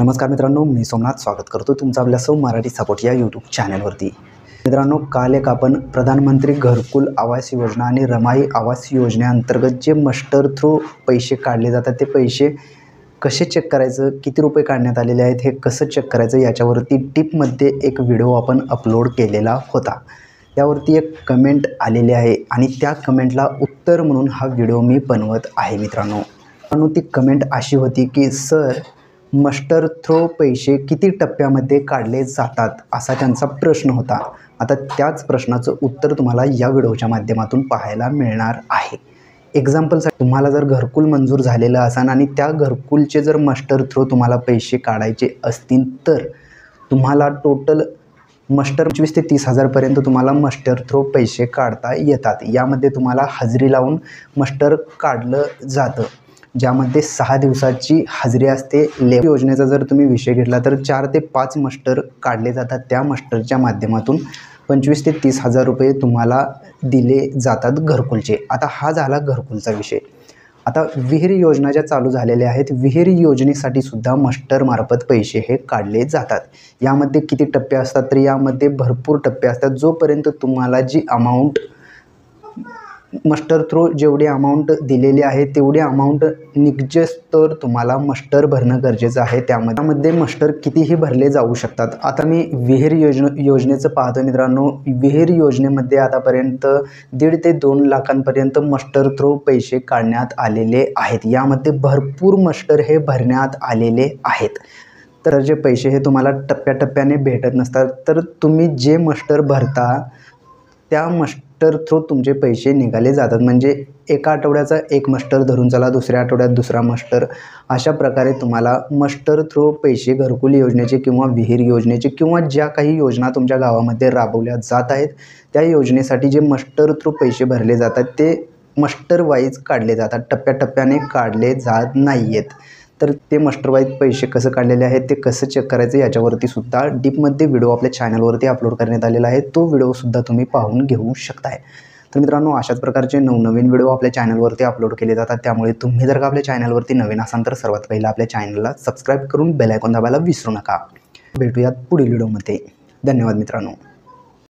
नमस्कार मित्रांनो, मी सोमनाथ स्वागत करतो तुमचं आपल्या सौ मराठी सपोर्ट या यूट्यूब चॅनलवरती। मित्रांनो, काल एक आपण प्रधानमंत्री घरकुल आवास योजना आणि रमाई आवास योजनेअंतर्गत जे मस्टर थ्रू पैसे काढले जातात ते पैसे कसे चेक करायचं, किती रुपये काढण्यात आलेले आहेत, हे कसं चेक करायचं याच्यावरती टिपमध्ये एक व्हिडिओ आपण अपलोड केलेला होता। त्यावरती एक कमेंट आलेली आहे आणि त्या कमेंटला उत्तर म्हणून हा व्हिडिओ मी बनवत आहे। मित्रांनो, ती कमेंट अशी होती की सर, मस्टर थ्रो पैसे किती टप्प्यामध्ये काढले जातात, असा त्यांचा प्रश्न होता। आता त्याच प्रश्नाचं उत्तर तुम्हाला या व्हिडिओच्या माध्यमातून पाहायला मिळणार आहे। एक्झाम्पलसाठी तुम्हाला जर घरकुल मंजूर झालेलं असेल आणि त्या घरकुलचे जर मस्टर थ्रो तुम्हाला पैसे काढायचे असतील तर तुम्हाला टोटल मस्टर 25 ते 30 हजारपर्यंत तुम्हाला मस्टर थ्रो पैसे काढता येतात। यामध्ये तुम्हाला हजेरी लावून मस्टर काढलं जातं, ज्यामध्ये 6 दिवसाची हजेरी असते। लेबर योजनेचा जर तुम्ही विषय घेतला तर 4 ते 5 मस्टर काढले जातात। त्या मस्टरच्या माध्यमातून 25 ते 30 हजार रुपये तुम्हाला दिले जातात घरकुलचे। आता हा झाला घरकुलचा विषय। आता विहीर योजना ज्या चालू झालेल्या आहेत, विहीर योजनेसाठी सुद्धा मस्टरमार्फत पैसे हे काढले जातात। यामध्ये किती टप्पे असतात तर यामध्ये भरपूर टप्पे असतात। जोपर्यंत तुम्हाला जी अमाऊंट मस्टर थ्रू जेवढी अमाऊंट दिलेली आहे तेवढी अमाऊंट निघजेस तर तुम्हाला मस्टर भरणं गरजेचं आहे। त्यामध्ये मस्टर कितीही भरले जाऊ शकतात। आता मी विहीर योजनेचं पाहतो मित्रांनो, विहीर योजनेमध्ये आतापर्यंत 1.5 ते 2 लाखांपर्यंत मस्टर थ्रू पैसे काढण्यात आलेले आहेत। यामध्ये भरपूर मस्टर हे भरण्यात आलेले आहेत। तर जे पैसे हे तुम्हाला टप्प्याटप्प्याने भेटत नसतात, तर तुम्ही जे मस्टर भरता त्या मस्टर थ्रू तुमचे पैसे निघाले जातात। म्हणजे एका आठवड्याचा एक मस्टर धरून चला, दुसऱ्या आठवड्यात दुसरा मस्टर, अशा प्रकारे तुम्हाला मस्टर थ्रू पैसे घरकुल योजनेचे किंवा विहीर योजनेचे किंवा ज्या काही योजना तुमच्या गावामध्ये राबवल्या जात आहेत त्या योजनेसाठी जे मस्टर थ्रू पैसे भरले जातात ते मस्टर वाईज काढले जातात, टप्प्याटप्प्याने काढले जात नाही आहेत। तर ते मस्टर वाईज पैसे कसं काढलेले आहेत, ते कसं चेक करायचं याच्यावरती सुद्धा डीपमध्ये व्हिडिओ आपल्या चॅनलवरती अपलोड करण्यात आलेला आहे। तो व्हिडिओसुद्धा तुम्ही पाहून घेऊ शकताय। तर मित्रांनो, अशाच प्रकारचे नवनवीन व्हिडिओ आपल्या चॅनलवरती अपलोड केले जातात। त्यामुळे तुम्ही जर का आपल्या चॅनलवरती नवीन असाल तर सर्वात पहिला आपल्या चॅनलला सबस्क्राईब करून बेल आयकॉन दाबायला विसरू नका। भेटूयात पुढील व्हिडिओमध्ये। धन्यवाद मित्रांनो।